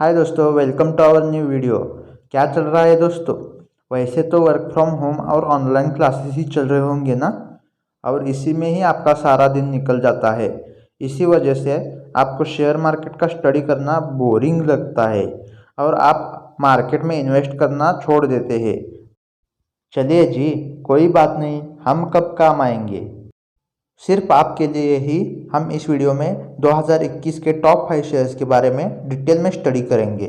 हाय दोस्तों, welcome to our new video. क्या चल रहा है दोस्तों? वैसे तो वर्क फ्रॉम होम और ऑनलाइन क्लासेस ही चल रहे होंगे ना, और इसी में ही आपका सारा दिन निकल जाता है। इसी वजह से आपको शेयर मार्केट का स्टडी करना बोरिंग लगता है और आप मार्केट में इन्वेस्ट करना छोड़ देते हैं। चलिए जी, कोई बात नहीं, हम कब काम आएंगे। सिर्फ आपके लिए ही हम इस वीडियो में 2021 के टॉप 5 शेयर्स के बारे में डिटेल में स्टडी करेंगे।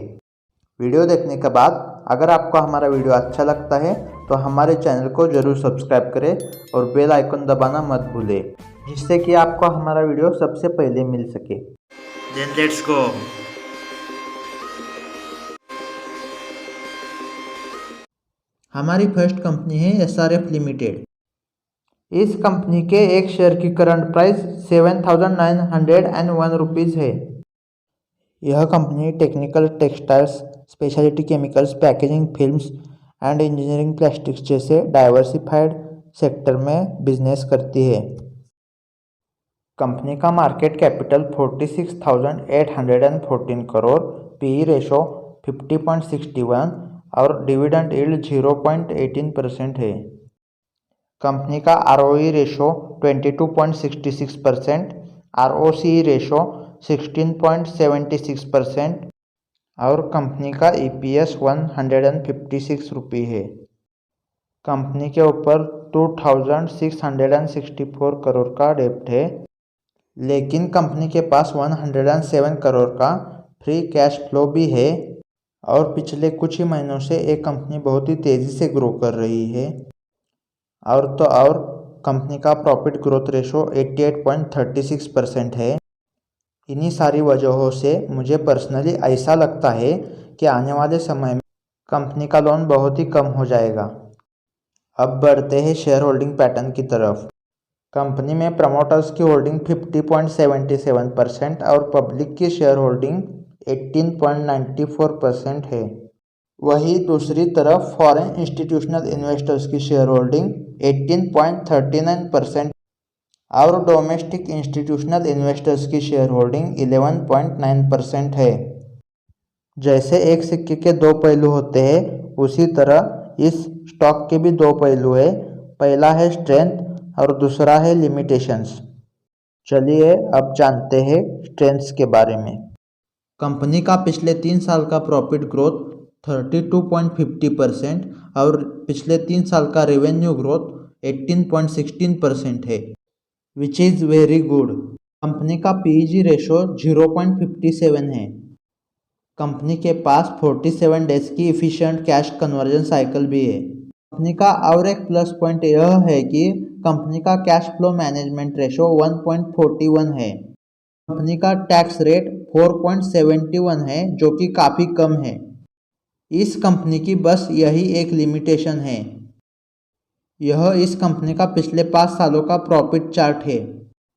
वीडियो देखने के बाद अगर आपको हमारा वीडियो अच्छा लगता है तो हमारे चैनल को ज़रूर सब्सक्राइब करें और बेल आइकन दबाना मत भूलें, जिससे कि आपको हमारा वीडियो सबसे पहले मिल सके। Then let's go. हमारी फर्स्ट कंपनी है SRF लिमिटेड। इस कंपनी के एक शेयर की करंट प्राइस 7,901 रुपीज़ है। यह company technical textiles, speciality chemicals, packaging, films and engineering plastics जैसे डाइवर्सिफाइड सेक्टर में बिजनेस करती है। कंपनी का market capital 46,814 crore, PE ratio 50.61 और डिविडेंड यील्ड 0.18% है। कंपनी का ROE रेशो 22.66%, ROCE रेशो 16.76% और कंपनी का EPS 156 रुपये है। कंपनी के ऊपर 2,664 करोड़ का डेब्ट है, लेकिन कंपनी के पास 107 करोड़ का फ्री कैश फ्लो भी है और पिछले कुछ ही महीनों से ये कंपनी बहुत ही तेज़ी से ग्रो कर रही है। और कंपनी का प्रॉफिट ग्रोथ रेशो 88.36% है। इन्हीं सारी वजहों से मुझे पर्सनली ऐसा लगता है कि आने वाले समय में कंपनी का लोन बहुत ही कम हो जाएगा। अब बढ़ते हैं शेयर होल्डिंग पैटर्न की तरफ। कंपनी में प्रमोटर्स की होल्डिंग 50.77% और पब्लिक की शेयर होल्डिंग 18.94% है। वहीं दूसरी तरफ फॉरेन इंस्टीट्यूशनल इन्वेस्टर्स की शेयर होल्डिंग 18.39% और डोमेस्टिक इंस्टीट्यूशनल इन्वेस्टर्स की शेयर होल्डिंग 11.9% है। जैसे एक सिक्के के दो पहलू होते हैं, उसी तरह इस स्टॉक के भी दो पहलू है। पहला है स्ट्रेंथ और दूसरा है लिमिटेशंस। चलिए अब जानते हैं स्ट्रेंथ्स के बारे में। कंपनी का पिछले 3 साल का प्रॉफिट ग्रोथ 32.50% और पिछले 3 साल का रेवेन्यू ग्रोथ 18.16% है, which is very good. Company का PEG रेशो 0.57 है। कंपनी के पास 47 डेज की इफ़िशिएंट कैश कन्वर्जन साइकिल भी है। कंपनी का और एक प्लस पॉइंट यह है कि कंपनी का कैश फ्लो मैनेजमेंट रेशो 1.41 है। कंपनी का टैक्स रेट 4.71 है, जो कि काफ़ी कम है। इस कंपनी की बस यही एक लिमिटेशन है। यह इस कंपनी का पिछले 5 सालों का प्रॉफिट चार्ट है।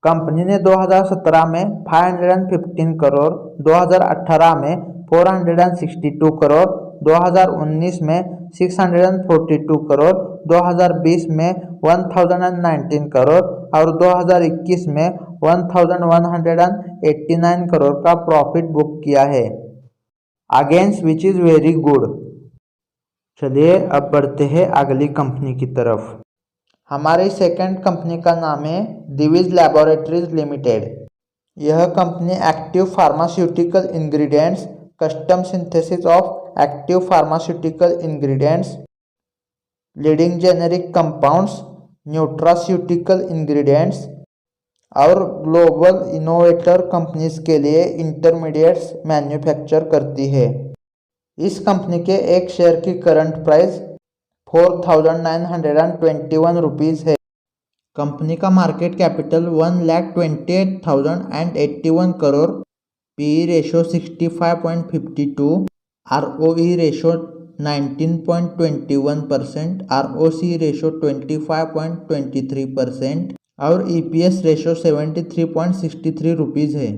कंपनी ने 2017 में 515 करोड़, 2018 में 462 करोड़, 2019 में 642 करोड़, 2020 में 1019 करोड़ और 2021 में 1189 करोड़ का प्रॉफिट बुक किया है, against which is very good. चलिए अब बढ़ते हैं अगली कंपनी की तरफ। हमारी सेकंड कंपनी का नाम है दिवीज लैबोरेटरीज लिमिटेड। यह company active pharmaceutical ingredients, custom synthesis of active pharmaceutical ingredients, leading generic compounds, nutraceutical ingredients और ग्लोबल इनोवेटर कंपनीज के लिए इंटरमीडिएट्स मैन्युफैक्चर करती है। इस कंपनी के एक शेयर की करंट प्राइस 4,921 रुपीज़ है। कंपनी का market capital 1,28,081 crore, PE ratio 65.52, ROE ratio 19.21%, ROC ratio 25.23% और EPS रेशो 73.63 रुपीज़ है।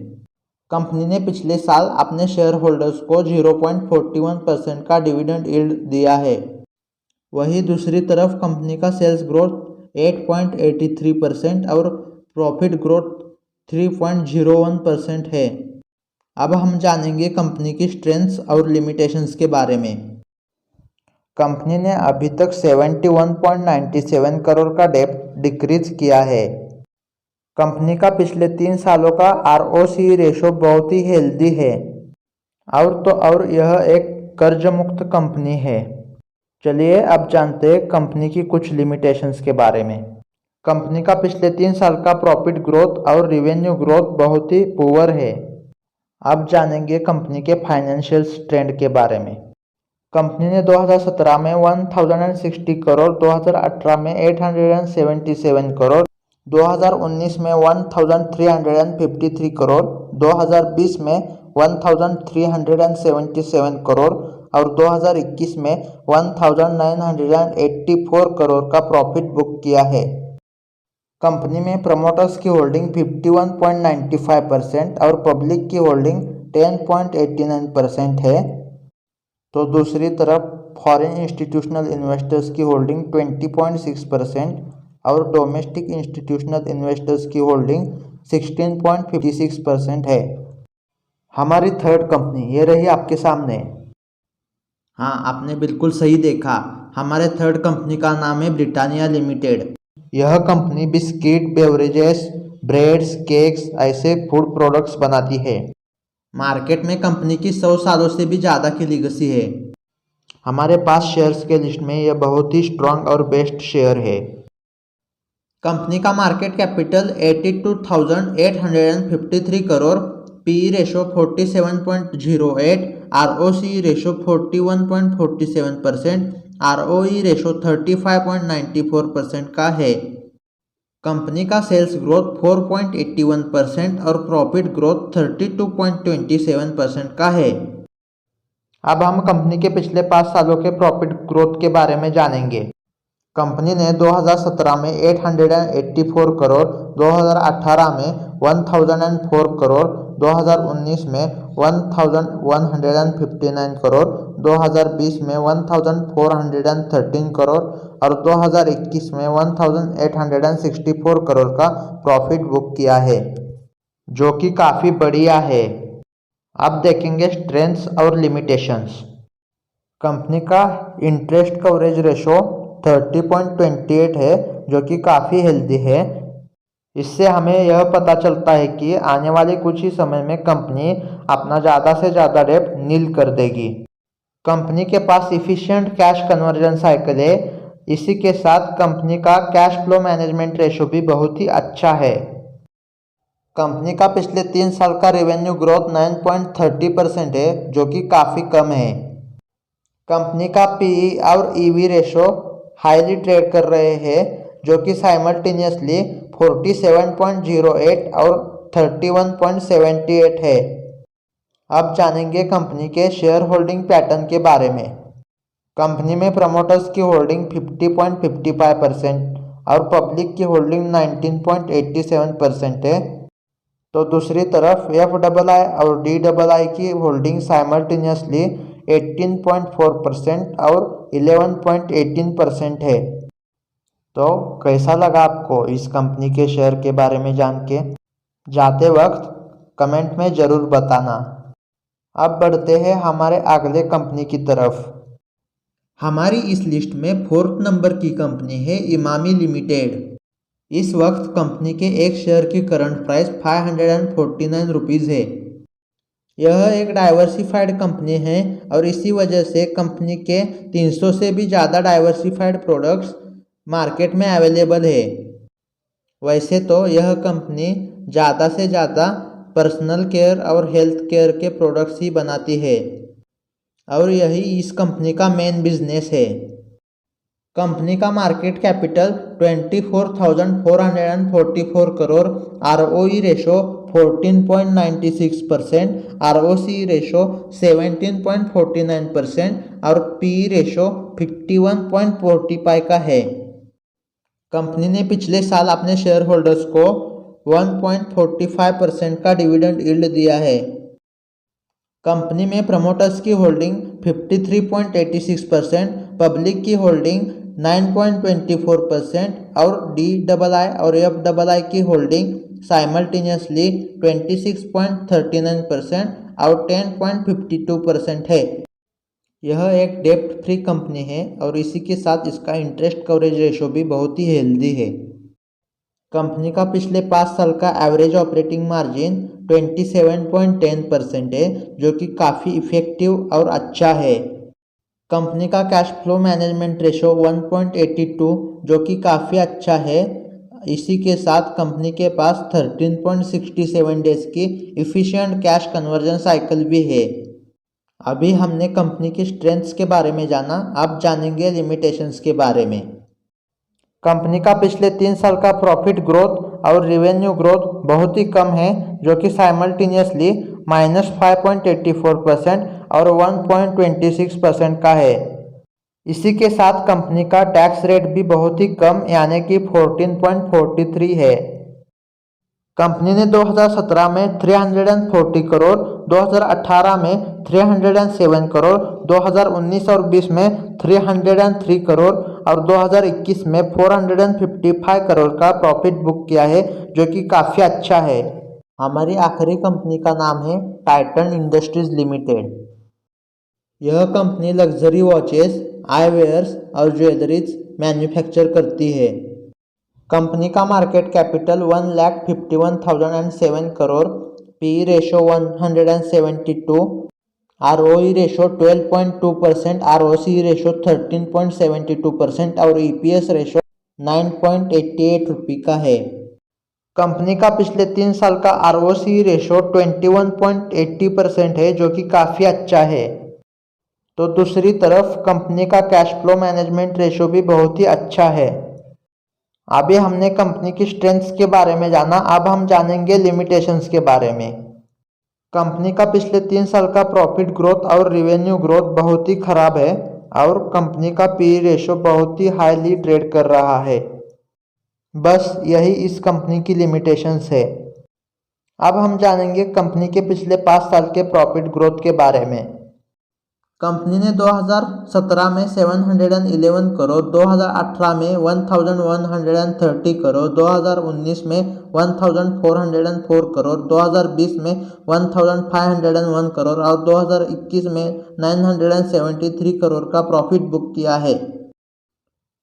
कंपनी ने पिछले साल अपने शेयर होल्डर्स को 0.41% का डिविडेंड यील्ड दिया है। वहीं दूसरी तरफ कंपनी का सेल्स ग्रोथ 8.83% और प्रॉफिट ग्रोथ 3.01% है। अब हम जानेंगे कंपनी की स्ट्रेंथ्स और लिमिटेशंस के बारे में। कंपनी ने अभी तक 71.97 करोड़ का डेब्ट डिक्रीज किया है। कंपनी का पिछले 3 सालों का ROCE रेशो बहुत ही हेल्दी है और यह एक कर्ज मुक्त कंपनी है। चलिए अब जानते हैं कंपनी की कुछ लिमिटेशंस के बारे में। कंपनी का पिछले 3 साल का प्रॉफिट ग्रोथ और रिवेन्यू ग्रोथ बहुत ही पुअर है। अब जानेंगे कंपनी के फाइनेंशियल ट्रेंड के बारे में। कंपनी ने 2017 में 1060 करोड़, 2018 में 877 करोड़, 2019 में 1353 करोड़, 2020 में 1377 करोड़ और 2021 में 1984 करोड़ का प्रॉफिट बुक किया है। कंपनी में प्रमोटर्स की होल्डिंग 51.95% और पब्लिक की होल्डिंग 10.89% है। तो दूसरी तरफ फॉरेन इंस्टीट्यूशनल इन्वेस्टर्स की होल्डिंग 20.6% और डोमेस्टिक इंस्टीट्यूशनल इन्वेस्टर्स की होल्डिंग 16.56% है। हमारी थर्ड कंपनी ये रही आपके सामने। हाँ, आपने बिल्कुल सही देखा। हमारे थर्ड कंपनी का नाम है ब्रिटानिया लिमिटेड। यह company biscuit, beverages, breads, cakes ऐसे फूड प्रोडक्ट्स बनाती है। मार्केट में कंपनी की 100 सालों से भी ज़्यादा की लीगेसी है। हमारे पास शेयर्स के लिस्ट में यह बहुत ही स्ट्रांग और बेस्ट शेयर है। कंपनी का market capital 82,853 crore, PE ratio 47.08, ROCE ratio 41.47%, ROE ratio 35.94% का है। कंपनी का सेल्स ग्रोथ 4.81% और प्रॉफिट ग्रोथ 32.27% का है। अब हम कंपनी के पिछले 5 सालों के प्रॉफिट ग्रोथ के बारे में जानेंगे। कंपनी ने 2017 में 884 करोड़, 2018 में 1004 करोड़, 2019 में 1159 करोड़, 2020 में 1413 करोड़ और 2021 में 1864 करोड़ का प्रॉफिट बुक किया है, जो कि काफ़ी बढ़िया है। अब देखेंगे स्ट्रेंथ्स और लिमिटेशंस। कंपनी का इंटरेस्ट कवरेज रेशो 30.28 है, जो कि काफ़ी हेल्दी है। इससे हमें यह पता चलता है कि आने वाले कुछ ही समय में कंपनी अपना ज़्यादा से ज़्यादा डेब्ट नील कर देगी। कंपनी के पास इफ़िशिएंट कैश कन्वर्जन साइकिल है। इसी के साथ कंपनी का कैश फ्लो मैनेजमेंट रेशो भी बहुत ही अच्छा है। कंपनी का पिछले 3 साल का रेवेन्यू ग्रोथ 9.30% है, जो कि काफ़ी कम है। कंपनी का PE और EV रेशो हाईली ट्रेड कर रहे हैं, जो कि साइमल्टेनियसली 47.08 और 31.78 है। अब जानेंगे कंपनी के शेयर होल्डिंग पैटर्न के बारे में। कंपनी में प्रमोटर्स की होल्डिंग 50.55% और पब्लिक की होल्डिंग 19.87% है। तो दूसरी तरफ FII और DII की होल्डिंग साइमल्टेनियसली 18.4% और 11.18% है। तो कैसा लगा आपको इस कंपनी के शेयर के बारे में जान के? जाते वक्त कमेंट में ज़रूर बताना। अब बढ़ते हैं हमारे अगले कंपनी की तरफ। हमारी इस लिस्ट में 4th नंबर की कंपनी है इमामी लिमिटेड। इस वक्त कंपनी के एक शेयर की करंट प्राइस 549 रुपीज़ है। यह एक डाइवर्सिफाइड कंपनी है और इसी वजह से कंपनी के 300 से भी ज़्यादा डाइवर्सिफाइड प्रोडक्ट्स मार्केट में अवेलेबल है। वैसे तो यह कंपनी ज़्यादा से ज़्यादा पर्सनल केयर और हेल्थ केयर के प्रोडक्ट्स ही बनाती है और यही इस कंपनी का मेन बिजनेस है। कंपनी का market capital 24,444 crore, ROE ratio 14.96%, ROCE ratio 17.49% और PE रेशो 51.45 का है। कंपनी ने पिछले साल अपने शेयर होल्डर्स को 1.45% का डिविडेंड यील्ड दिया है। कंपनी में प्रमोटर्स की होल्डिंग 53.86%, पब्लिक की होल्डिंग 9.24% और DII और FII की होल्डिंग साइमल्टेनियसली 26.39% और 10.52% है। यह एक डेब्ट फ्री कंपनी है और इसी के साथ इसका इंटरेस्ट कवरेज रेशो भी बहुत ही हेल्दी है। कंपनी का पिछले 5 साल का एवरेज ऑपरेटिंग मार्जिन 27.10% है, जो कि काफ़ी इफेक्टिव और अच्छा है। कंपनी का कैश फ्लो मैनेजमेंट रेशो 1.82, जो कि काफ़ी अच्छा है। इसी के साथ कंपनी के पास 13.67 डेज की इफ़िशिएंट कैश कन्वर्जन साइकिल भी है। अभी हमने कंपनी की स्ट्रेंथ्स के बारे में जाना, अब जानेंगे लिमिटेशंस के बारे में। कंपनी का पिछले 3 साल का प्रॉफिट ग्रोथ और रेवेन्यू ग्रोथ बहुत ही कम है, जो कि साइमल्टेनियसली -5.84% और 1.26% का है। इसी के साथ कंपनी का टैक्स रेट भी बहुत ही कम यानी कि 14.43 है। कंपनी ने 2017 में 340 करोड़, 2018 में 307 करोड़, 2019 और 20 में 303 करोड़ और 2021 में 455 करोड़ का प्रॉफिट बुक किया है, जो कि काफ़ी अच्छा है। हमारी आखिरी कंपनी का नाम है टाइटन इंडस्ट्रीज लिमिटेड। यह कंपनी लग्जरी वॉचेस, आईवेयर्स और ज्वेलरीज मैन्युफैक्चर करती है। कंपनी का market capital 1,51,007 crore, P ratio 172, ROE ratio 12.2%, ROC ratio 13.72% और EPS रेशो 9.88 रुपये का है। कंपनी का पिछले 3 साल का ROC रेशो 21.80% है, जो कि काफ़ी अच्छा है। तो दूसरी तरफ कंपनी का कैश फ्लो मैनेजमेंट रेशो भी बहुत ही अच्छा है। अभी हमने कंपनी की स्ट्रेंथ्स के बारे में जाना, अब हम जानेंगे लिमिटेशंस के बारे में। कंपनी का पिछले 3 साल का प्रॉफिट ग्रोथ और रेवेन्यू ग्रोथ बहुत ही खराब है और कंपनी का पी रेशो बहुत ही हाईली ट्रेड कर रहा है। बस यही इस कंपनी की लिमिटेशंस है। अब हम जानेंगे कंपनी के पिछले 5 साल के प्रॉफिट ग्रोथ के बारे में। कंपनी ने 2017 में 711 करोड़, 2018 में 1130 करोड़, 2019 में 1404 करोड़, 2020 में 1501 करोड़ और 2021 में 973 करोड़ का प्रॉफिट बुक किया है।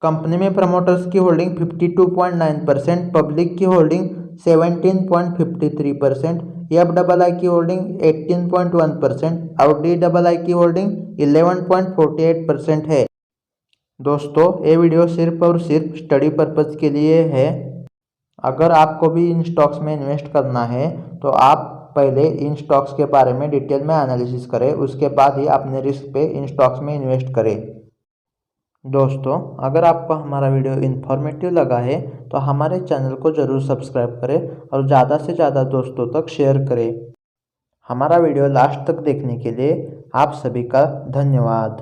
कंपनी में प्रमोटर्स की होल्डिंग 52.9%, पब्लिक की होल्डिंग 17.53%, FII की होल्डिंग 18.1% और DII की होल्डिंग 11.48% है। दोस्तों, ये वीडियो सिर्फ और सिर्फ स्टडी पर्पज़ के लिए है। अगर आपको भी इन स्टॉक्स में इन्वेस्ट करना है तो आप पहले इन स्टॉक्स के बारे में डिटेल में एनालिसिस करें, उसके बाद ही अपने रिस्क पे इन स्टॉक्स में इन्वेस्ट करें। दोस्तों, अगर आपको हमारा वीडियो इन्फॉर्मेटिव लगा है तो हमारे चैनल को ज़रूर सब्सक्राइब करें और ज़्यादा से ज़्यादा दोस्तों तक शेयर करें। हमारा वीडियो लास्ट तक देखने के लिए आप सभी का धन्यवाद।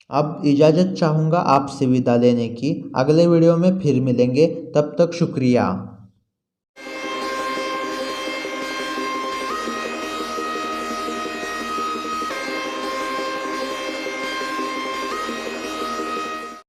अब इजाज़त चाहूँगा आपसे विदा लेने की। अगले वीडियो में फिर मिलेंगे, तब तक शुक्रिया।